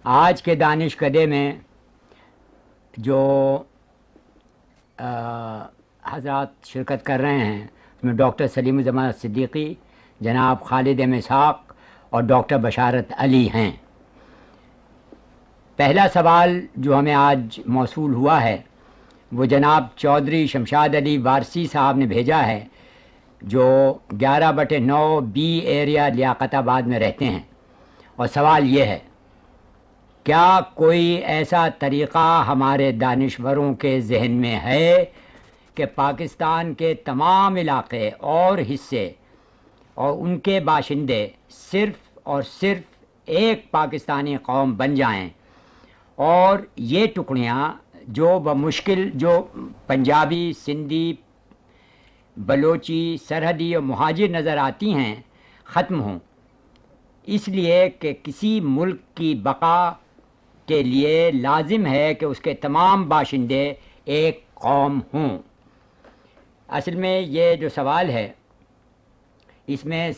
آج کے دانش کدے میں جو حضرات شرکت کر رہے ہیں اس میں ڈاکٹر سلیم الزمان صدیقی، جناب خالد احمد اسحاق اور ڈاکٹر بشارت علی ہیں۔ پہلا سوال جو ہمیں آج موصول ہوا ہے وہ جناب چودھری شمشاد علی وارسی صاحب نے بھیجا ہے، جو 11/9 بی ایریا لیاقت آباد میں رہتے ہیں، اور سوال یہ ہے: کیا کوئی ایسا طریقہ ہمارے دانشوروں کے ذہن میں ہے کہ پاکستان کے تمام علاقے اور حصے اور ان کے باشندے صرف اور صرف ایک پاکستانی قوم بن جائیں، اور یہ ٹکڑیاں جو بمشکل جو پنجابی، سندھی، بلوچی، سرحدی اور مہاجر نظر آتی ہیں ختم ہوں، اس لیے کہ کسی ملک کی بقا کے لیے لازم ہے کہ اس کے تمام باشندے ایک قوم ہوں۔ اصل میں یہ جو سوال ہے اس میں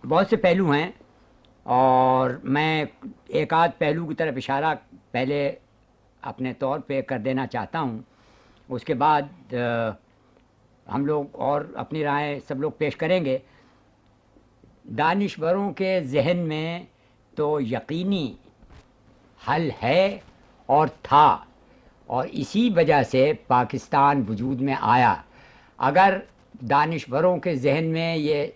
بہت سے پہلو ہیں، اور میں ایک آدھ پہلو کی طرف اشارہ پہلے اپنے طور پہ کر دینا چاہتا ہوں، اس کے بعد ہم لوگ اور اپنی رائے سب لوگ پیش کریں گے۔ دانشوروں کے ذہن میں تو یقینی حل ہے اور تھا، اور اسی وجہ سے پاکستان وجود میں آیا۔ اگر دانشوروں کے ذہن میں یہ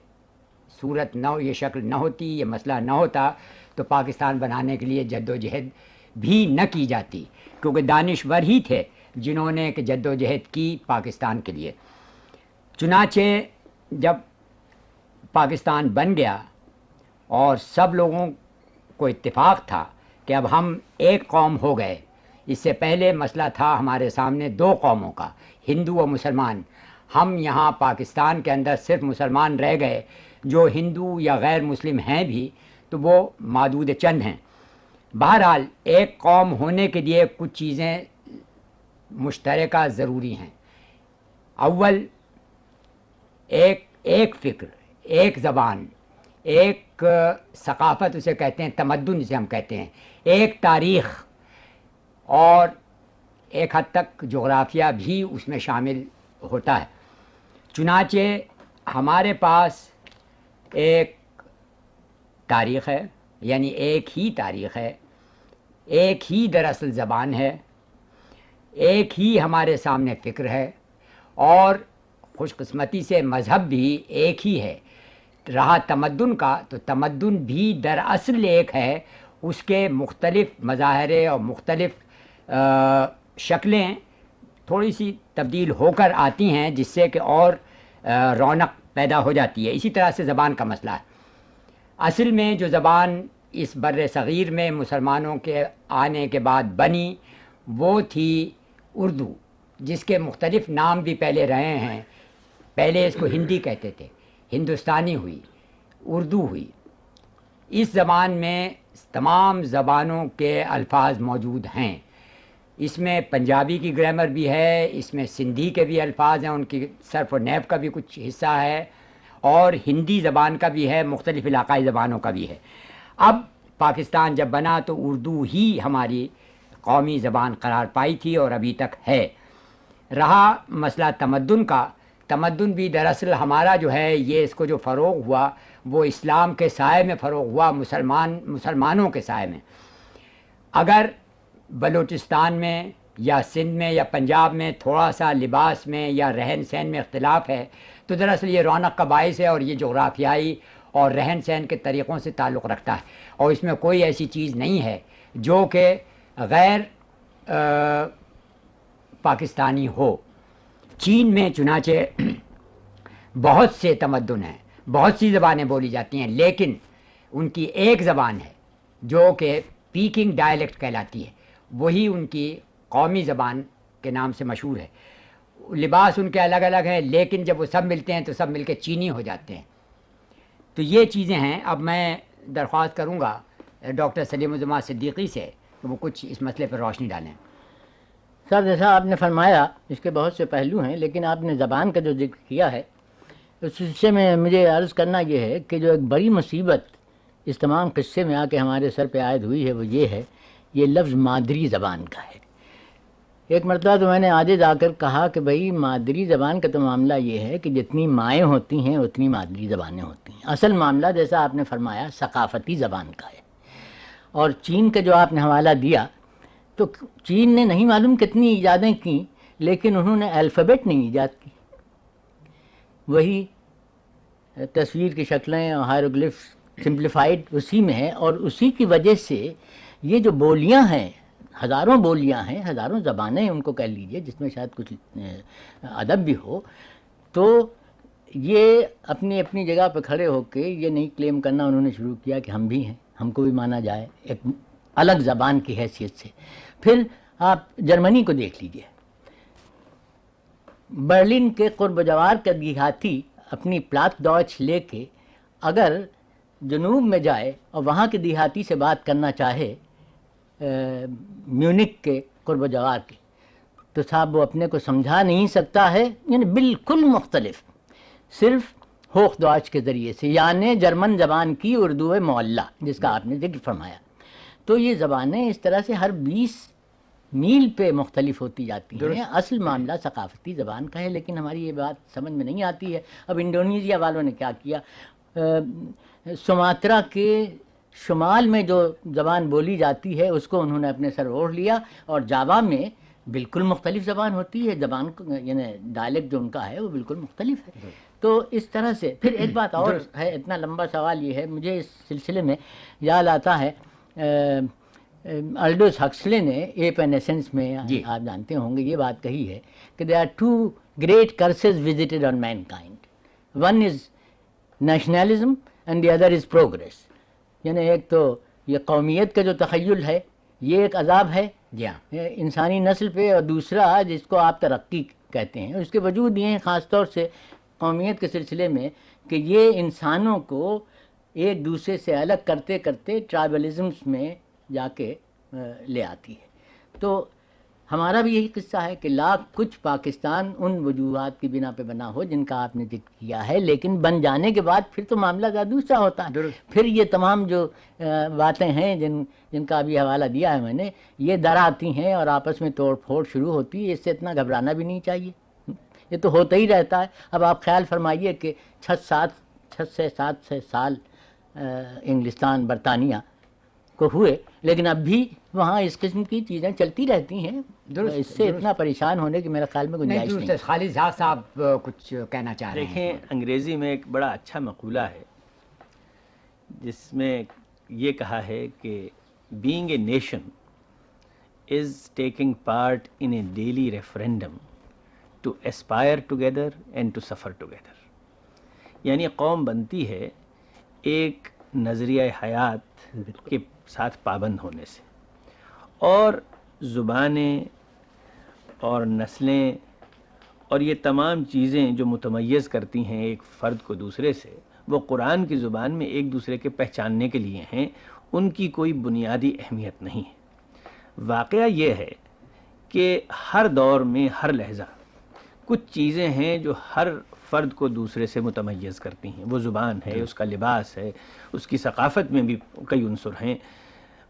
صورت نہ، یہ شکل نہ ہوتی، یہ مسئلہ نہ ہوتا، تو پاکستان بنانے کے لیے جد و جہد بھی نہ کی جاتی، کیونکہ دانشور ہی تھے جنہوں نے کہ جد و جہد کی پاکستان کے لیے۔ چنانچہ جب پاکستان بن گیا اور سب لوگوں کو اتفاق تھا کہ اب ہم ایک قوم ہو گئے، اس سے پہلے مسئلہ تھا ہمارے سامنے دو قوموں کا، ہندو اور مسلمان۔ ہم یہاں پاکستان کے اندر صرف مسلمان رہ گئے، جو ہندو یا غیر مسلم ہیں بھی تو وہ معدود چند ہیں۔ بہرحال ایک قوم ہونے کے لیے کچھ چیزیں مشترکہ ضروری ہیں۔ اول، ایک فکر، ایک زبان، ایک ثقافت اسے کہتے ہیں، تمدن جسے ہم کہتے ہیں، ایک تاریخ، اور ایک حد تک جغرافیہ بھی اس میں شامل ہوتا ہے۔ چنانچہ ہمارے پاس ایک تاریخ ہے، یعنی ایک ہی تاریخ ہے، ایک ہی دراصل زبان ہے، ایک ہی ہمارے سامنے فکر ہے، اور خوش قسمتی سے مذہب بھی ایک ہی ہے۔ رہا تمدن کا، تو تمدن بھی دراصل ایک ہے، اس کے مختلف مظاہرے اور مختلف شکلیں تھوڑی سی تبدیل ہو کر آتی ہیں، جس سے کہ اور رونق پیدا ہو جاتی ہے۔ اسی طرح سے زبان کا مسئلہ ہے۔ اصل میں جو زبان اس بر صغیر میں مسلمانوں کے آنے کے بعد بنی وہ تھی اردو، جس کے مختلف نام بھی پہلے رہے ہیں۔ پہلے اس کو ہندی کہتے تھے، ہندوستانی ہوئی، اردو ہوئی۔ اس زبان میں تمام زبانوں کے الفاظ موجود ہیں۔ اس میں پنجابی کی گرامر بھی ہے، اس میں سندھی کے بھی الفاظ ہیں، ان کی صرف و نحو کا بھی کچھ حصہ ہے، اور ہندی زبان کا بھی ہے، مختلف علاقائی زبانوں کا بھی ہے۔ اب پاکستان جب بنا تو اردو ہی ہماری قومی زبان قرار پائی تھی اور ابھی تک ہے۔ رہا مسئلہ تمدن کا، تمدن بھی دراصل ہمارا جو ہے یہ اس کو جو فروغ ہوا وہ اسلام کے سائے میں فروغ ہوا، مسلمانوں کے سائے میں۔ اگر بلوچستان میں یا سندھ میں یا پنجاب میں تھوڑا سا لباس میں یا رہن سہن میں اختلاف ہے تو دراصل یہ رونق کا باعث ہے، اور یہ جغرافیائی اور رہن سہن کے طریقوں سے تعلق رکھتا ہے، اور اس میں کوئی ایسی چیز نہیں ہے جو کہ غیر پاکستانی ہو۔ چین میں چنانچہ بہت سے تمدن ہیں، بہت سی زبانیں بولی جاتی ہیں، لیکن ان کی ایک زبان ہے جو کہ پیکنگ ڈائلیکٹ کہلاتی ہے، وہی ان کی قومی زبان کے نام سے مشہور ہے۔ لباس ان کے الگ الگ ہیں، لیکن جب وہ سب ملتے ہیں تو سب مل کے چینی ہو جاتے ہیں۔ تو یہ چیزیں ہیں۔ اب میں درخواست کروں گا ڈاکٹر سلیم الزمان صدیقی سے کہ وہ کچھ اس مسئلے پر روشنی ڈالیں۔ سر، جیسا آپ نے فرمایا اس کے بہت سے پہلو ہیں، لیکن آپ نے زبان کا جو ذکر کیا ہے اس سلسلے میں مجھے عرض کرنا یہ ہے کہ جو ایک بڑی مصیبت اس تمام قصے میں آ کے ہمارے سر پہ عائد ہوئی ہے وہ یہ ہے، یہ لفظ مادری زبان کا ہے۔ ایک مرتبہ تو میں نے عاجز آ کر کہا کہ بھائی مادری زبان کا تو معاملہ یہ ہے کہ جتنی مائیں ہوتی ہیں اتنی مادری زبانیں ہوتی ہیں۔ اصل معاملہ جیسا آپ نے فرمایا ثقافتی زبان کا ہے۔ اور چین کا جو آپ نے حوالہ دیا، تو چین نے نہیں معلوم کتنی ایجادیں کیں، لیکن انہوں نے الفابیٹ نہیں ایجاد کی، وہی تصویر کی شکلیں اور ہائیروگلفس سمپلیفائڈ اسی میں ہے، اور اسی کی وجہ سے یہ جو بولیاں ہیں، ہزاروں بولیاں ہیں، ہزاروں زبانیں ان کو کہہ لیجئے، جس میں شاید کچھ ادب بھی ہو، تو یہ اپنی اپنی جگہ پہ کھڑے ہو کے یہ نہیں کلیم کرنا انہوں نے شروع کیا کہ ہم بھی ہیں، ہم کو بھی مانا جائے ایک الگ زبان کی حیثیت سے۔ پھر آپ جرمنی کو دیکھ لیجئے، برلن کے قرب و جوار کا دیہاتی اپنی پلات ڈوچ لے کے اگر جنوب میں جائے اور وہاں کے دیہاتی سے بات کرنا چاہے میونک کے قرب و جوار کے، تو صاحب وہ اپنے کو سمجھا نہیں سکتا ہے، یعنی بالکل مختلف، صرف ہوخ ڈوچ کے ذریعے سے، یعنی جرمن زبان کی اردو معلّہ جس کا آپ نے ذکر فرمایا۔ تو یہ زبانیں اس طرح سے ہر 20 میل پہ مختلف ہوتی جاتی ہیں۔ اصل معاملہ ثقافتی زبان کا ہے، لیکن ہماری یہ بات سمجھ میں نہیں آتی ہے۔ اب انڈونیزیا والوں نے کیا کیا، سماترا کے شمال میں جو زبان بولی جاتی ہے اس کو انہوں نے اپنے سر اوڑھ لیا، اور جاوا میں بالکل مختلف زبان ہوتی ہے، زبان یعنی ڈائلیکٹ جو ان کا ہے وہ بالکل مختلف ہے۔ تو اس طرح سے پھر ایک بات اور ہے، اتنا لمبا سوال یہ ہے، مجھے اس سلسلے میں یاد آتا ہے الڈوس ہکسلے نے ایپ اینڈ ایسنس میں آپ جانتے ہوں گے یہ بات کہی ہے کہ there are two great curses visited on mankind. One is nationalism and the other is progress. یعنی ایک تو یہ قومیت کا جو تخیل ہے یہ ایک عذاب ہے انسانی نسل پہ، اور دوسرا جس کو آپ ترقی کہتے ہیں، اس کے وجود یہ ہیں خاص طور سے قومیت کے سلسلے میں کہ یہ انسانوں کو ایک دوسرے سے الگ کرتے کرتے ٹرائبلزمس میں جا کے لے آتی ہے۔ تو ہمارا بھی یہی قصہ ہے کہ لاکھ کچھ پاکستان ان وجوہات کی بنا پہ بنا ہو جن کا آپ نے ذکر کیا ہے، لیکن بن جانے کے بعد پھر تو معاملہ ذرا دوسرا ہوتا ہے۔ پھر یہ تمام جو باتیں ہیں جن کا ابھی حوالہ دیا ہے میں نے، یہ در آتی ہیں اور آپس میں توڑ پھوڑ شروع ہوتی ہے۔ اس سے اتنا گھبرانا بھی نہیں چاہیے، یہ تو ہوتا ہی رہتا ہے۔ اب آپ خیال فرمائیے کہ 6 سال انگلستان برطانیہ کو ہوئے، لیکن اب بھی وہاں اس قسم کی چیزیں چلتی رہتی ہیں، اس سے اتنا پریشان ہونے کی میرے خیال میں گنجائش نہیں ہے۔ خالد زاغ صاحب کچھ کہنا چاہ رہے ہیں؟ دیکھیں، انگریزی میں ایک بڑا اچھا مقولہ ہے جس میں یہ کہا ہے کہ being a nation is taking part in a daily referendum to aspire together and to suffer together. یعنی قوم بنتی ہے ایک نظریہ حیات کے ساتھ پابند ہونے سے، اور زبانیں اور نسلیں اور یہ تمام چیزیں جو متمیز کرتی ہیں ایک فرد کو دوسرے سے، وہ قرآن کی زبان میں ایک دوسرے کے پہچاننے کے لیے ہیں، ان کی کوئی بنیادی اہمیت نہیں ہے۔ واقعہ یہ ہے کہ ہر دور میں ہر لہجہ کچھ چیزیں ہیں جو ہر فرد کو دوسرے سے متمیز کرتی ہیں۔ وہ زبان ہے، اس کا لباس ہے، اس کی ثقافت میں بھی کئی عنصر ہیں،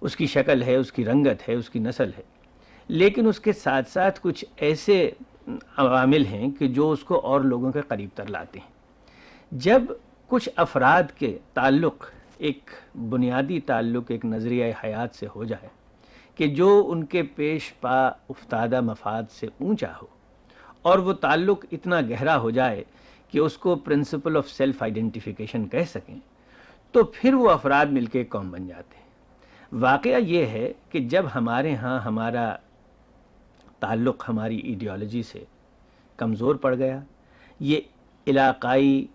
اس کی شکل ہے، اس کی رنگت ہے، اس کی نسل ہے، لیکن اس کے ساتھ ساتھ کچھ ایسے عوامل ہیں کہ جو اس کو اور لوگوں کے قریب تر لاتے ہیں۔ جب کچھ افراد کے تعلق ایک بنیادی تعلق ایک نظریہ حیات سے ہو جائے کہ جو ان کے پیش پا افتادہ مفاد سے اونچا ہو، اور وہ تعلق اتنا گہرا ہو جائے کہ اس کو پرنسپل آف سیلف آئیڈینٹیفیکیشن کہہ سکیں، تو پھر وہ افراد مل کے ایک قوم بن جاتے ہیں۔ واقعہ یہ ہے کہ جب ہمارے ہاں ہمارا تعلق ہماری ایڈیالوجی سے کمزور پڑ گیا، یہ علاقائی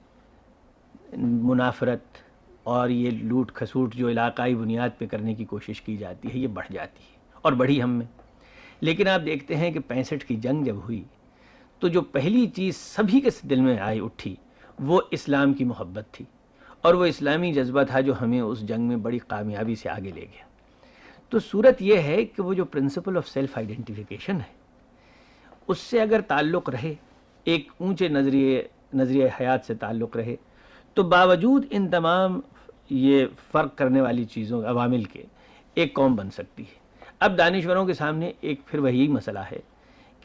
منافرت اور یہ لوٹ کھسوٹ جو علاقائی بنیاد پہ کرنے کی کوشش کی جاتی ہے، یہ بڑھ جاتی ہے اور بڑھی ہم میں۔ لیکن آپ دیکھتے ہیں کہ 65 کی جنگ جب ہوئی تو جو پہلی چیز سبھی کے دل میں آئی اٹھی وہ اسلام کی محبت تھی، اور وہ اسلامی جذبہ تھا جو ہمیں اس جنگ میں بڑی کامیابی سے آگے لے گیا۔ تو صورت یہ ہے کہ وہ جو پرنسپل آف سیلف آئیڈینٹیفیکیشن ہے، اس سے اگر تعلق رہے، ایک اونچے نظریہ حیات سے تعلق رہے، تو باوجود ان تمام یہ فرق کرنے والی چیزوں عوامل کے ایک قوم بن سکتی ہے. اب دانشوروں کے سامنے ایک پھر وہی مسئلہ ہے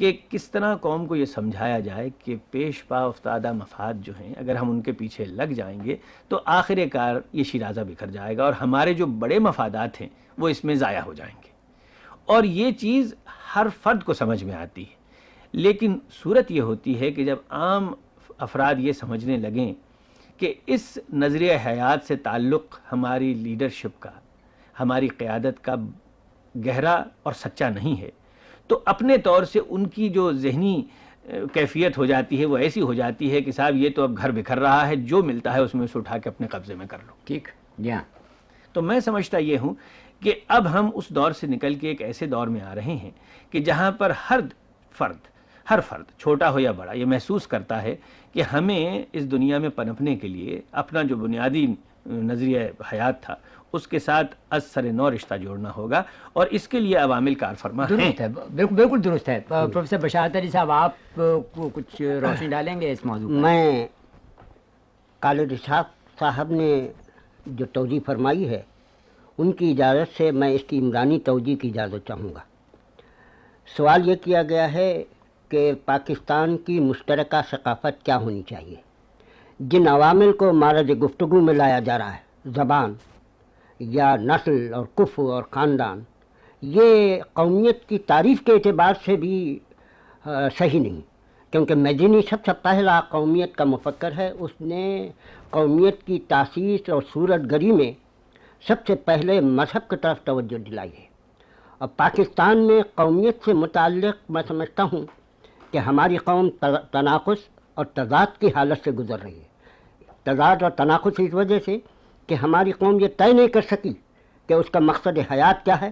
کہ کس طرح قوم کو یہ سمجھایا جائے کہ پیش پا افتادہ مفاد جو ہیں اگر ہم ان کے پیچھے لگ جائیں گے تو آخر کار یہ شیرازہ بکھر جائے گا اور ہمارے جو بڑے مفادات ہیں وہ اس میں ضائع ہو جائیں گے. اور یہ چیز ہر فرد کو سمجھ میں آتی ہے، لیکن صورت یہ ہوتی ہے کہ جب عام افراد یہ سمجھنے لگیں کہ اس نظریہ حیات سے تعلق ہماری لیڈرشپ کا، ہماری قیادت کا گہرا اور سچا نہیں ہے، تو اپنے طور سے ان کی جو ذہنی کیفیت ہو جاتی ہے وہ ایسی ہو جاتی ہے کہ صاحب یہ تو اب گھر بکھر رہا ہے، جو ملتا ہے اس میں سے اٹھا کے اپنے قبضے میں کر لو. ٹھیک جی ہاں. تو میں سمجھتا یہ ہوں کہ اب ہم اس دور سے نکل کے ایک ایسے دور میں آ رہے ہیں کہ جہاں پر ہر فرد چھوٹا ہو یا بڑا یہ محسوس کرتا ہے کہ ہمیں اس دنیا میں پنپنے کے لیے اپنا جو بنیادی نظریہ حیات تھا اس کے ساتھ از سر نو رشتہ جوڑنا ہوگا، اور اس کے لیے عوامل کار فرما ہیں. درست ہے، بالکل درست ہے. پروفیسر بشارت علی صاحب، آپ کو کچھ روشنی ڈالیں گے اس موضوع پر؟ میں خالد اسحاق صاحب نے جو توجیہ فرمائی ہے ان کی اجازت سے میں اس کی عمرانی توجیہ کی اجازت چاہوں گا. سوال یہ کیا گیا ہے کہ پاکستان کی مشترکہ ثقافت کیا ہونی چاہیے. جن عوامل کو معرض گفتگو میں لایا جا رہا ہے، زبان یا نسل اور کفر اور خاندان، یہ قومیت کی تعریف کے اعتبار سے بھی صحیح نہیں، کیونکہ میدینی سب سے پہلا قومیت کا مفکر ہے. اس نے قومیت کی تاسیس اور صورت گری میں سب سے پہلے مذہب کی طرف توجہ دلائی ہے. اور پاکستان میں قومیت سے متعلق میں سمجھتا ہوں کہ ہماری قوم تناقض اور تضاد کی حالت سے گزر رہی ہے. تضاد اور تناقض اس وجہ سے کہ ہماری قوم یہ طے نہیں کر سکی کہ اس کا مقصد حیات کیا ہے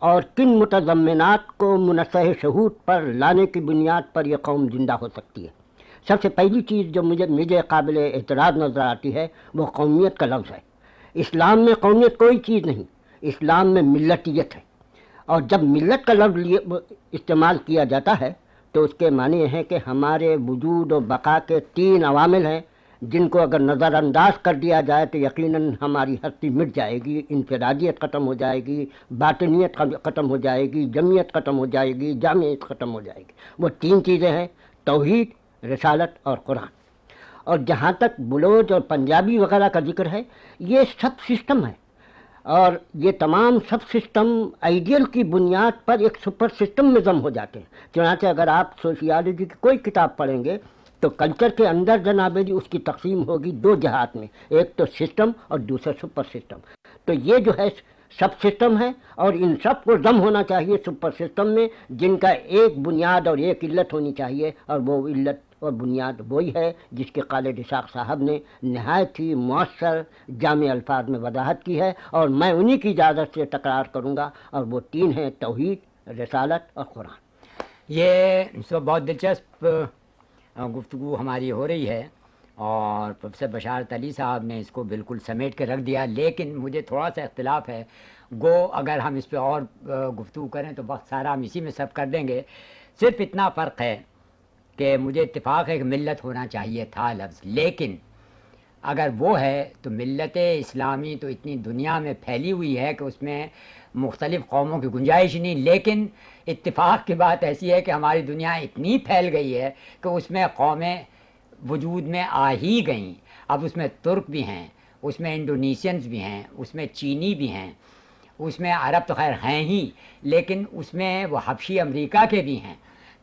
اور کن متضمنات کو منصح شہود پر لانے کی بنیاد پر یہ قوم زندہ ہو سکتی ہے. سب سے پہلی چیز جو مجھے قابل اعتراض نظر آتی ہے وہ قومیت کا لفظ ہے. اسلام میں قومیت کوئی چیز نہیں، اسلام میں ملتیت ہے. اور جب ملت کا لفظ استعمال کیا جاتا ہے تو اس کے معنی یہ ہے کہ ہمارے وجود و بقا کے تین عوامل ہیں جن کو اگر نظر انداز کر دیا جائے تو یقیناً ہماری ہستی مٹ جائے گی، انفرادیت ختم ہو جائے گی، باطنیت ختم ہو جائے گی، جمعیت ختم ہو جائے گی، جامعیت ختم ہو جائے گی. وہ تین چیزیں ہیں: توحید، رسالت اور قرآن. اور جہاں تک بلوچ اور پنجابی وغیرہ کا ذکر ہے، یہ سب سسٹم ہے، اور یہ تمام سب سسٹم آئیڈیل کی بنیاد پر ایک سپر سسٹم میں ضم ہو جاتے ہیں. چنانچہ اگر آپ سوشیالوجی کی کوئی کتاب پڑھیں گے تو کلچر کے اندر جناب جی اس کی تقسیم ہوگی دو جہات میں، ایک تو سسٹم اور دوسرا سپر سسٹم. تو یہ جو ہے سب سسٹم ہے اور ان سب کو ضم ہونا چاہیے سپر سسٹم میں، جن کا ایک بنیاد اور ایک علت ہونی چاہیے، اور وہ علت اور بنیاد وہی ہے جس کے خالد اسحاق صاحب نے نہایت ہی مؤثر جامع الفاظ میں وضاحت کی ہے، اور میں انہی کی اجازت سے تکرار کروں گا، اور وہ تین ہیں: توحید، رسالت اور قرآن. یہ بہت دلچسپ گفتگو ہماری ہو رہی ہے، اور پروفیسر بشارت علی صاحب نے اس کو بالکل سمیٹ کے رکھ دیا. لیکن مجھے تھوڑا سا اختلاف ہے، گو اگر ہم اس پہ اور گفتگو کریں تو وقت سارا ہم اسی میں صرف کر دیں گے. صرف اتنا فرق ہے کہ مجھے اتفاق ہے کہ ملت ہونا چاہیے تھا لفظ، لیکن اگر وہ ہے تو ملت اسلامی تو اتنی دنیا میں پھیلی ہوئی ہے کہ اس میں مختلف قوموں کی گنجائش نہیں. لیکن اتفاق کی بات ایسی ہے کہ ہماری دنیا اتنی پھیل گئی ہے کہ اس میں قومیں وجود میں آ ہی گئیں. اب اس میں ترک بھی ہیں، اس میں انڈونیشینز بھی ہیں، اس میں چینی بھی ہیں، اس میں عرب تو خیر ہیں ہی، لیکن اس میں وہ حبشی امریکہ کے بھی ہیں.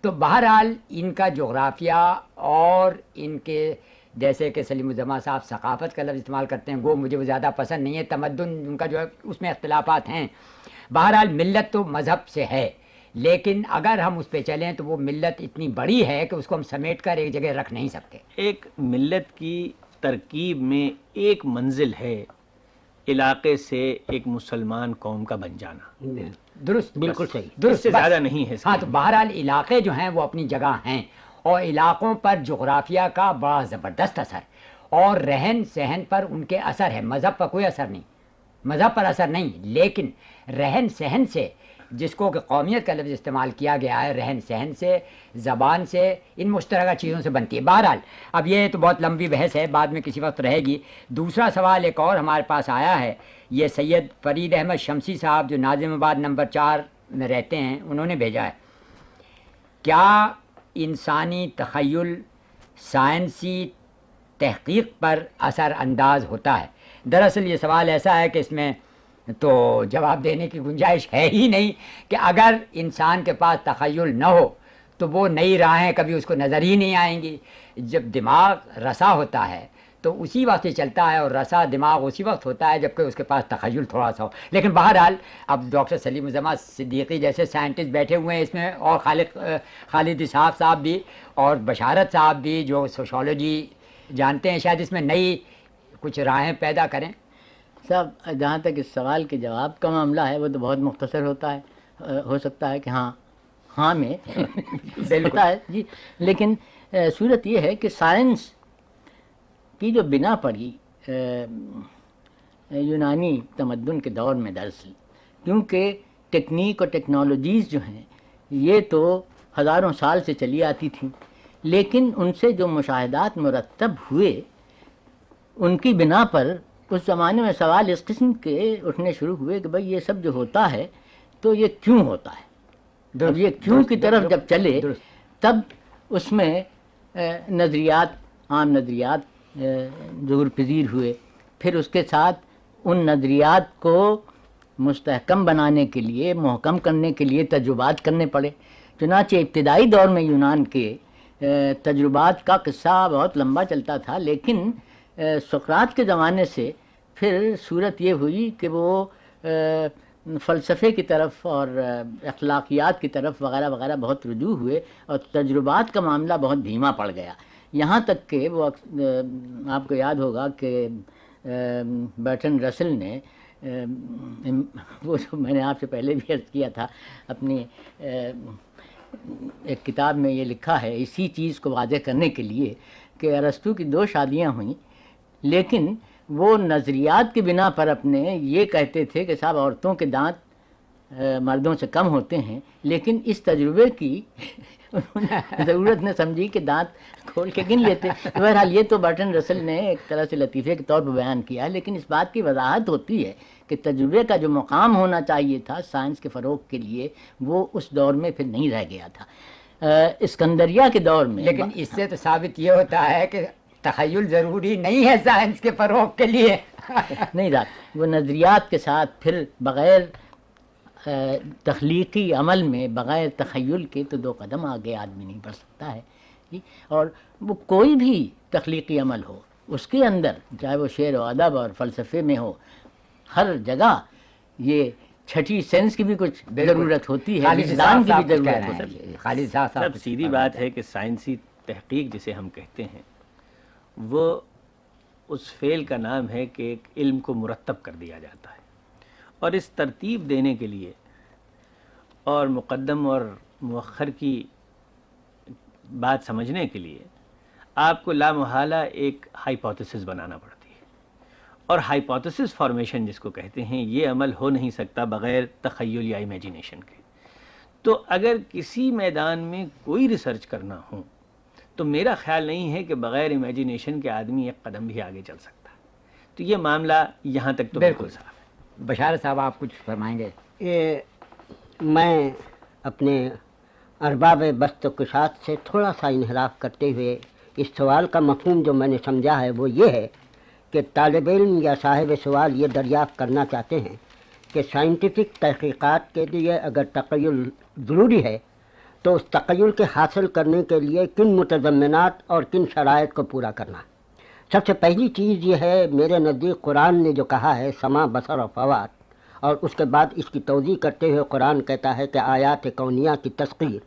تو بہرحال ان کا جغرافیہ اور ان کے جیسے کہ سلیم الزماں صاحب ثقافت کا لفظ استعمال کرتے ہیں، گو مجھے وہ زیادہ پسند نہیں ہے. تمدن ان کا جو ہے اس میں اختلافات ہیں. بہرحال ملت تو مذہب سے ہے، لیکن اگر ہم اس پہ چلیں تو وہ ملت اتنی بڑی ہے کہ اس کو ہم سمیٹ کر ایک جگہ رکھ نہیں سکتے. ایک ملت کی ترکیب میں ایک منزل ہے علاقے سے ایک مسلمان قوم کا بن جانا. درست، بالکل صحیح. اس درست، سے بس. زیادہ نہیں ہے. ہاں، تو بہرحال علاقے جو ہیں وہ اپنی جگہ ہیں، اور علاقوں پر جغرافیہ کا بڑا زبردست اثر، اور رہن سہن پر ان کے اثر ہے. مذہب پر کوئی اثر نہیں، مذہب پر اثر نہیں، لیکن رہن سہن سے جس کو کہ قومیت کا لفظ استعمال کیا گیا ہے رہن سہن سے، زبان سے، ان مشترکہ چیزوں سے بنتی ہے. بہرحال اب یہ تو بہت لمبی بحث ہے، بعد میں کسی وقت رہے گی. دوسرا سوال ایک اور ہمارے پاس آیا ہے، یہ سید فرید احمد شمسی صاحب جو ناظم آباد نمبر 4 میں رہتے ہیں، انہوں نے بھیجا ہے. کیا انسانی تخیل سائنسی تحقیق پر اثر انداز ہوتا ہے؟ دراصل یہ سوال ایسا ہے کہ اس میں تو جواب دینے کی گنجائش ہے ہی نہیں کہ اگر انسان کے پاس تخیل نہ ہو تو وہ نئی راہیں کبھی اس کو نظر ہی نہیں آئیں گی. جب دماغ رسا ہوتا ہے تو اسی وقت یہ چلتا ہے، اور رسا دماغ اسی وقت ہوتا ہے جبکہ اس کے پاس تخیل تھوڑا سا ہو. لیکن بہرحال اب ڈاکٹر سلیم الزماں صدیقی جیسے سائنٹسٹ بیٹھے ہوئے ہیں اس میں، اور خالد اسحاق صاحب بھی اور بشارت صاحب بھی جو سوشالوجی جانتے ہیں، شاید اس میں نئی کچھ راہیں پیدا کریں. صاحب جہاں تک اس سوال کے جواب کا معاملہ ہے وہ تو بہت مختصر ہوتا ہے، ہو سکتا ہے کہ ہاں میں ہوتا ہے جی. لیکن صورت یہ ہے کہ سائنس کی جو بنا پڑی یونانی تمدن کے دور میں دراصل، کیونکہ ٹیکنیک اور ٹیکنالوجیز جو ہیں یہ تو ہزاروں سال سے چلی آتی تھیں، لیکن ان سے جو مشاہدات مرتب ہوئے ان کی بنا پر اس زمانے میں سوال اس قسم کے اٹھنے شروع ہوئے کہ بھئی یہ سب جو ہوتا ہے تو یہ کیوں ہوتا ہے. اب یہ کیوں کی طرف جب چلے تب اس میں نظریات، عام نظریات ظہور پذیر ہوئے. پھر اس کے ساتھ ان نظریات کو مستحکم بنانے کے لیے، محکم کرنے کے لیے تجربات کرنے پڑے. چنانچہ ابتدائی دور میں یونان کے تجربات کا قصہ بہت لمبا چلتا تھا، لیکن سقراط کے زمانے سے پھر صورت یہ ہوئی کہ وہ فلسفے کی طرف اور اخلاقیات کی طرف وغیرہ وغیرہ بہت رجوع ہوئے، اور تجربات کا معاملہ بہت دھیما پڑ گیا. یہاں تک کہ وہ آپ کو یاد ہوگا کہ برٹن رسل نے وہ جو میں نے آپ سے پہلے بھی عرض کیا تھا، اپنی ایک کتاب میں یہ لکھا ہے اسی چیز کو واضح کرنے کے لیے کہ ارسطو کی 2 شادیاں ہوئیں، لیکن وہ نظریات کی بنا پر اپنے یہ کہتے تھے کہ صاحب عورتوں کے دانت مردوں سے کم ہوتے ہیں، لیکن اس تجربے کی ضرورت نے سمجھی کہ دانت کھول کے گن لیتے. بہرحال یہ تو برٹن رسل نے ایک طرح سے لطیفے کے طور پر بیان کیا ہے، لیکن اس بات کی وضاحت ہوتی ہے کہ تجربے کا جو مقام ہونا چاہیے تھا سائنس کے فروغ کے لیے وہ اس دور میں پھر نہیں رہ گیا تھا. اسکندریہ کے دور میں لیکن اس سے تو ثابت یہ ہوتا ہے کہ تخیل ضروری نہیں ہے سائنس کے فروغ کے لیے. نہیں رات وہ نظریات کے ساتھ پھر بغیر تخلیقی عمل میں، بغیر تخیل کے تو 2 قدم آگے آدمی نہیں بڑھ سکتا ہے جی. اور وہ کوئی بھی تخلیقی عمل ہو اس کے اندر، چاہے وہ شعر و ادب اور فلسفے میں ہو، ہر جگہ یہ چھٹی سینس کی بھی کچھ ضرورت ہوتی ہے، وجدان کی بھی ضرورت ہوتی ہے. خالد صاحب سب سیدھی بات ہے کہ سائنسی تحقیق جسے ہم کہتے ہیں وہ اس فعل کا نام ہے کہ ایک علم کو مرتب کر دیا جاتا ہے، اور اس ترتیب دینے کے لیے اور مقدم اور مؤخر کی بات سمجھنے کے لیے آپ کو لامحالہ ایک ہائپوتھیسس بنانا پڑتی ہے. اور ہائپوتھیسس فارمیشن جس کو کہتے ہیں، یہ عمل ہو نہیں سکتا بغیر تخیل یا امیجینیشن کے. تو اگر کسی میدان میں کوئی ریسرچ کرنا ہو تو میرا خیال نہیں ہے کہ بغیر امیجینیشن کے آدمی ایک قدم بھی آگے چل سکتا. تو یہ معاملہ یہاں تک تو بالکل صاف ہے. بشارت صاحب آپ کچھ فرمائیں گے؟ میں اپنے ارباب بست و کشاد سے تھوڑا سا انحراف کرتے ہوئے اس سوال کا مفہوم جو میں نے سمجھا ہے وہ یہ ہے کہ طالب علم یا صاحب سوال یہ دریافت کرنا چاہتے ہیں کہ سائنٹیفک تحقیقات کے لیے اگر تخیل ضروری ہے تو اس تخیل کے حاصل کرنے کے لیے کن متضمنات اور کن شرائط کو پورا کرنا. سب سے پہلی چیز یہ ہے میرے نزدیک قرآن نے جو کہا ہے سمع بصر و فواد، اور اس کے بعد اس کی توضیح کرتے ہوئے قرآن کہتا ہے کہ آیات کونیہ کی تذکیر.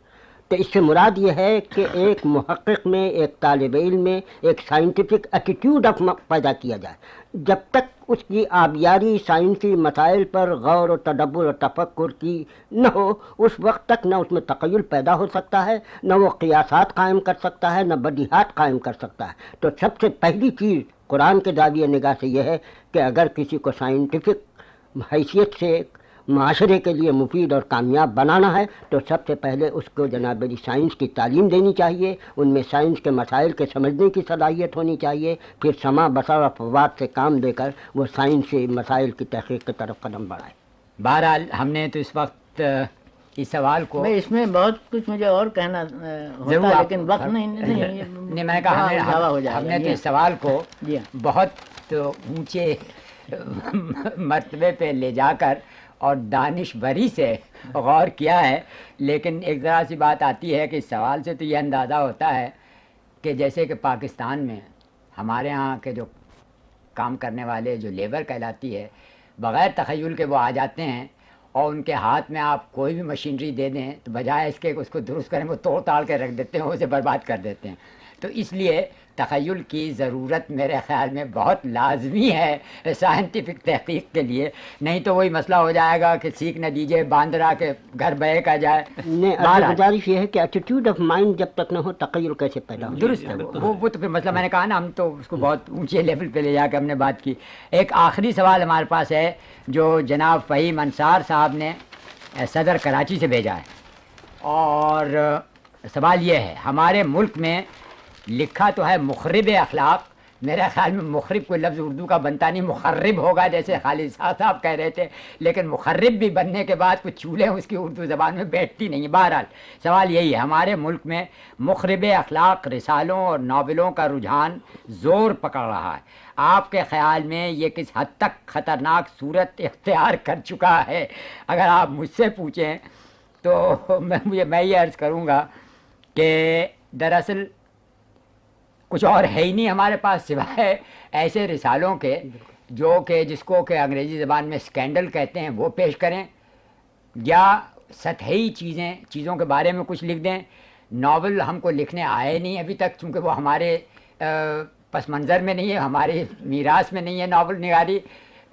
تو اس سے مراد یہ ہے کہ ایک محقق میں، ایک طالب علم میں ایک سائنٹیفک ایٹیٹیوڈ پیدا کیا جائے. جب تک اس کی آبیاری سائنسی مسائل پر غور و تدبر و تفکر کی نہ ہو، اس وقت تک نہ اس میں تخیل پیدا ہو سکتا ہے، نہ وہ قیاسات قائم کر سکتا ہے، نہ بدیہات قائم کر سکتا ہے. تو سب سے پہلی چیز قرآن کے زاویہ نگاہ سے یہ ہے کہ اگر کسی کو سائنٹیفک حیثیت سے معاشرے کے لیے مفید اور کامیاب بنانا ہے تو سب سے پہلے اس کو جناب علی سائنس کی تعلیم دینی چاہیے، ان میں سائنس کے مسائل کے سمجھنے کی صلاحیت ہونی چاہیے، پھر سما بسر و فوات سے کام لے کر وہ سائنسی مسائل کی تحقیق کی طرف قدم بڑھائے۔ بہرحال ہم نے تو اس وقت اس سوال کو میں اس میں بہت کچھ مجھے اور کہنا ضرور ہوتا ہے، آپ- لیکن وقت نہیں نہیں، میں نے کہا ہم نے تو اس سوال کو جی ہاں۔ بہت اونچے مرتبے پہ لے جا کر اور دانش بری سے غور کیا ہے، لیکن ایک ذرا سی بات آتی ہے کہ اس سوال سے تو یہ اندازہ ہوتا ہے کہ جیسے کہ پاکستان میں ہمارے ہاں کے جو کام کرنے والے جو لیبر کہلاتی ہے، بغیر تخیل کے وہ آ جاتے ہیں اور ان کے ہاتھ میں آپ کوئی بھی مشینری دے دیں تو بجائے اس کے اس کو درست کریں وہ توڑ تاڑ کے رکھ دیتے ہیں، اسے برباد کر دیتے ہیں۔ تو اس لیے تخیل کی ضرورت میرے خیال میں بہت لازمی ہے سائنٹیفک تحقیق کے لیے، نہیں تو وہی مسئلہ ہو جائے گا کہ سیکھ نہ دیجیے باندرا کے گھر بہے کا جائے۔ نہیں، بہرحال، گزارش یہ ہے کہ ایٹیٹیوڈ آف مائنڈ جب تک نہ ہو تخیل کیسے پیدا ہو؟ درست ہے وہ تو پھر مسئلہ میں نے کہا نا، ہم تو اس کو بہت اونچے لیول پہ لے جا کے ہم نے بات کی۔ ایک آخری سوال ہمارے پاس ہے جو جناب فہیم انصار صاحب نے صدر کراچی سے بھیجا ہے، اور سوال یہ ہے، ہمارے ملک میں لکھا تو ہے مخرب اخلاق، میرے خیال میں مخرب کوئی لفظ اردو کا بنتا نہیں، مخرب ہوگا جیسے خالد صاحب کہہ رہے تھے، لیکن مخرب بھی بننے کے بعد کچھ چولیں اس کی اردو زبان میں بیٹھتی نہیں۔ بہرحال سوال یہی ہے، ہمارے ملک میں مخرب اخلاق رسالوں اور ناولوں کا رجحان زور پکڑ رہا ہے، آپ کے خیال میں یہ کس حد تک خطرناک صورت اختیار کر چکا ہے؟ اگر آپ مجھ سے پوچھیں تو میں یہ عرض کروں گا کہ دراصل کچھ اور ہے ہی نہیں ہمارے پاس سوائے ایسے رسالوں کے جو کہ جس کو کہ انگریزی زبان میں اسکینڈل کہتے ہیں وہ پیش کریں، یا سطحی چیزوں کے بارے میں کچھ لکھ دیں۔ ناول ہم کو لکھنے آئے نہیں ابھی تک، چونکہ وہ ہمارے پس منظر میں نہیں ہے، ہماری میراث میں نہیں ہے ناول نگاری،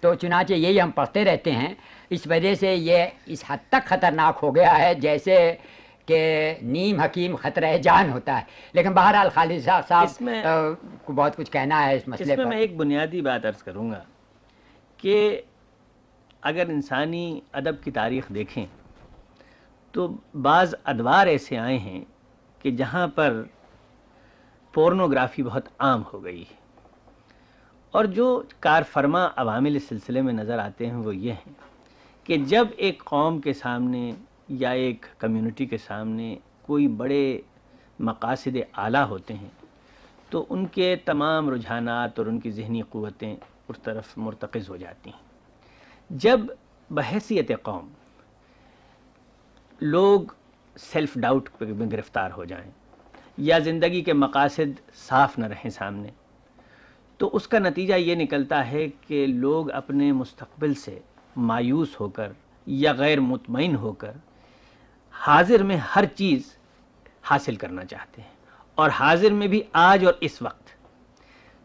تو چنانچہ یہی ہم پڑھتے رہتے ہیں۔ اس وجہ سے یہ اس حد تک خطرناک ہو گیا ہے جیسے کہ نیم حکیم خطرہ جان ہوتا ہے۔ لیکن بہرحال خالد صاحب کو بہت کچھ کہنا ہے اس مسئلے پر۔ میں ایک بنیادی بات عرض کروں گا کہ اگر انسانی ادب کی تاریخ دیکھیں تو بعض ادوار ایسے آئے ہیں کہ جہاں پر پورنوگرافی بہت عام ہو گئی ہے، اور جو کار فرما عوامل اس سلسلے میں نظر آتے ہیں وہ یہ ہیں کہ جب ایک قوم کے سامنے یا ایک کمیونٹی کے سامنے کوئی بڑے مقاصد اعلیٰ ہوتے ہیں تو ان کے تمام رجحانات اور ان کی ذہنی قوتیں اس طرف مرتکز ہو جاتی ہیں۔ جب بحیثیت قوم لوگ سیلف ڈاؤٹ میں گرفتار ہو جائیں یا زندگی کے مقاصد صاف نہ رہیں سامنے، تو اس کا نتیجہ یہ نکلتا ہے کہ لوگ اپنے مستقبل سے مایوس ہو کر یا غیر مطمئن ہو کر حاضر میں ہر چیز حاصل کرنا چاہتے ہیں، اور حاضر میں بھی آج اور اس وقت۔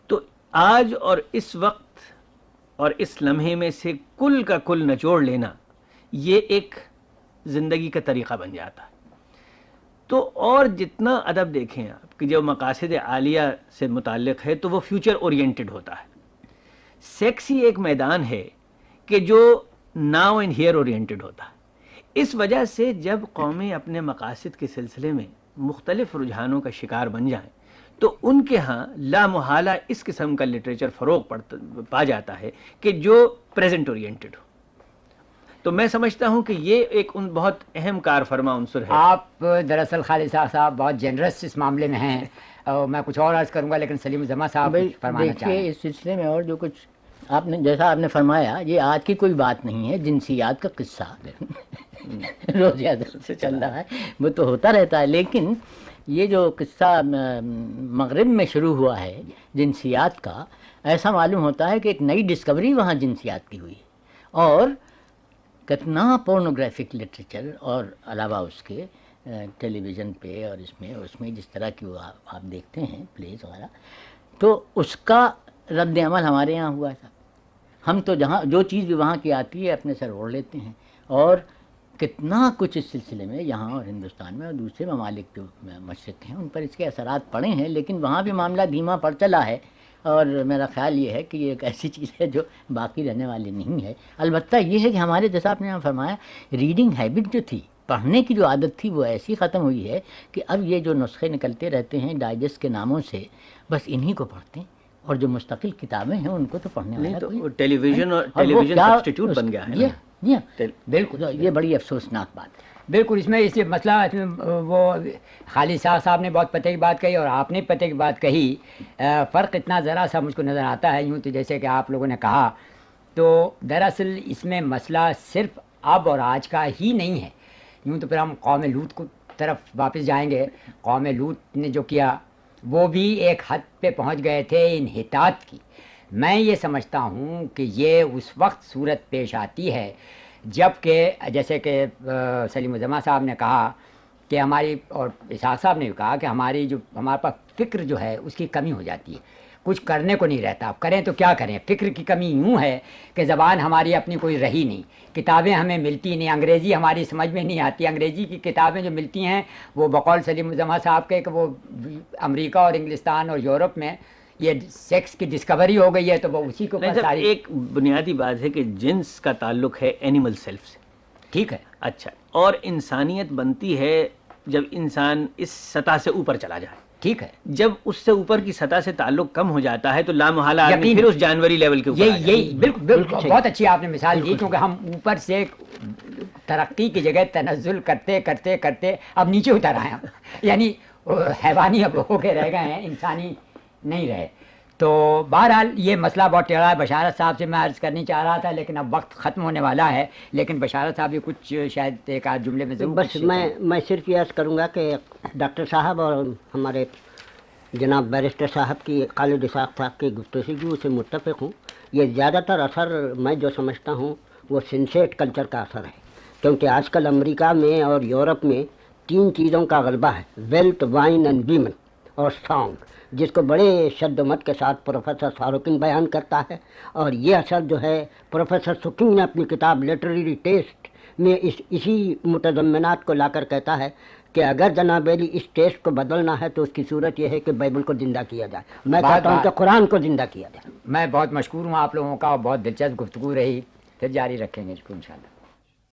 تو آج اور اس وقت اور اس لمحے میں سے کل کا کل نچوڑ لینا یہ ایک زندگی کا طریقہ بن جاتا ہے۔ تو اور جتنا ادب دیکھیں آپ کہ جو مقاصد عالیہ سے متعلق ہے تو وہ فیوچر اورینٹڈ ہوتا ہے۔ سیکسی ایک میدان ہے کہ جو ناؤ اینڈ ہیئر اورینٹڈ ہوتا ہے۔ اس وجہ سے جب قومیں اپنے مقاصد کے سلسلے میں مختلف رجحانوں کا شکار بن جائیں تو ان کے ہاں لا محالہ اس قسم کا لٹریچر فروغ پا جاتا ہے کہ جو پریزنٹ اورینٹڈ ہو۔ تو میں سمجھتا ہوں کہ یہ ایک ان بہت اہم کار فرما عنصر ہے۔ آپ دراصل خالد صاحب بہت جنرس اس معاملے میں ہیں، اور میں کچھ اور عرض کروں گا لیکن سلیم الزماں صاحب فرمانا چاہیں۔ دیکھیے اس سلسلے میں اور جو کچھ آپ نے جیسا آپ نے فرمایا، یہ آج کی کوئی بات نہیں ہے، جنسیات کا قصہ روز سے چل رہا ہے، وہ تو ہوتا رہتا ہے، لیکن یہ جو قصہ مغرب میں شروع ہوا ہے جنسیات کا، ایسا معلوم ہوتا ہے کہ ایک نئی ڈسکوری وہاں جنسیات کی ہوئی، اور کتنا پورنوگرافک لٹریچر اور علاوہ اس کے ٹیلی ویژن پہ اور اس میں جس طرح کی وہ آپ دیکھتے ہیں پلیز وغیرہ، تو اس کا رد عمل ہمارے یہاں ہوا تھا۔ ہم تو جہاں جو چیز بھی وہاں کی آتی ہے اپنے سر اوڑھ لیتے ہیں، اور کتنا کچھ اس سلسلے میں یہاں اور ہندوستان میں اور دوسرے ممالک جو مشرق ہیں ان پر اس کے اثرات پڑے ہیں، لیکن وہاں بھی معاملہ دھیما پڑ چلا ہے، اور میرا خیال یہ ہے کہ یہ ایک ایسی چیز ہے جو باقی رہنے والی نہیں ہے. البتہ یہ ہے کہ ہمارے جیسا آپ نے یہاں فرمایا ریڈنگ ہیبٹ جو تھی، پڑھنے کی جو عادت تھی، وہ ایسی ختم ہوئی ہے کہ اب یہ جو نسخے نکلتے رہتے ہیں ڈائجسٹ کے ناموں سے، بس انہی کو پڑھتے ہیں، اور جو مستقل کتابیں ہیں ان کو تو پڑھنے نہیں والا تو کوئی ٹیلی ویژن اور اور ٹیلی وہ ویژن کیا سبسٹیٹیوٹ بن گیا ہے نا. جی ہاں بالکل، یہ بڑی افسوسناک بات ہے. بالکل. اس میں اس مسئلہ اس میں وہ خالد صاحب نے بہت پتے کی بات کہی اور آپ نے پتے کی بات کہی. فرق اتنا ذرا سا مجھ کو نظر آتا ہے، یوں تو جیسے کہ آپ لوگوں نے کہا، تو دراصل اس میں مسئلہ صرف اب اور آج کا ہی نہیں ہے. یوں تو پھر ہم قوم لوط کو طرف واپس جائیں گے. قوم لوط نے جو کیا وہ بھی ایک حد پہ پہنچ گئے تھے انحطاط کی. میں یہ سمجھتا ہوں کہ یہ اس وقت صورت پیش آتی ہے جب کہ جیسے کہ سلیم الزماں صاحب نے کہا کہ ہماری، اور اسحاق صاحب نے بھی کہا کہ ہماری جو ہمارے پاس فکر جو ہے اس کی کمی ہو جاتی ہے، کچھ کرنے کو نہیں رہتا. اب کریں تو کیا کریں؟ فکر کی کمی یوں ہے کہ زبان ہماری اپنی کوئی رہی نہیں، کتابیں ہمیں ملتی نہیں، انگریزی ہماری سمجھ میں نہیں آتی. انگریزی کی کتابیں جو ملتی ہیں وہ بقول سلیم الزماں صاحب کے کہ وہ امریکہ اور انگلستان اور یورپ میں یہ سیکس کی ڈسکوری ہو گئی ہے، تو وہ اسی کو نہیں صاحب، ساری. ایک بنیادی بات ہے کہ جنس کا تعلق ہے اینیمل سیلف سے. ٹھیک ہے. اچھا، اور انسانیت بنتی ہے جب انسان اس سطح سے اوپر چلا جائے. ٹھیک ہے. جب اس سے اوپر کی سطح سے تعلق کم ہو جاتا ہے تو لامحالہ آدمی پھر اس جانوری لیول کے اوپر آ جاتا ہے. یہی بالکل بالکل بہت اچھی آپ نے مثال دی، کیونکہ ہم اوپر سے ترقی کی جگہ تنزل کرتے کرتے کرتے اب نیچے اتر آئے ہیں، یعنی حیوانی اب ہو کے رہ گئے ہیں، انسانی نہیں رہے. تو بہرحال یہ مسئلہ بہت ٹیڑھا ہے. بشارت صاحب سے میں عرض کرنی چاہ رہا تھا لیکن اب وقت ختم ہونے والا ہے، لیکن بشارت صاحب بھی کچھ شاید ایک آدھ جملے میں ضرور. بس میں صرف یہ عرض کروں گا کہ ڈاکٹر صاحب اور ہمارے جناب بیرسٹر صاحب کی، خالد اسحاق صاحب کی گفتگو سے متفق ہوں. یہ زیادہ تر اثر میں جو سمجھتا ہوں وہ سنسیٹ کلچر کا اثر ہے، کیونکہ آج کل امریکہ میں اور یورپ میں 3 چیزوں کا غلبہ ہے: ویلتھ، وائن اینڈ ویمن اور سانگ، جس کو بڑے شد و مت کے ساتھ پروفیسر ساروکن بیان کرتا ہے. اور یہ اثر جو ہے پروفیسر سکین نے اپنی کتاب لٹریری ٹیسٹ میں اسی متضمنات کو لا کر کہتا ہے کہ اگر جناب علی اس ٹیسٹ کو بدلنا ہے تو اس کی صورت یہ ہے کہ بائبل کو زندہ کیا جائے. میں چاہتا ہوں کہ قرآن کو زندہ کیا جائے. میں بہت مشکور ہوں آپ لوگوں کا، اور بہت دلچسپ گفتگو رہی. پھر جاری رکھیں گے اس کو انشاءاللہ.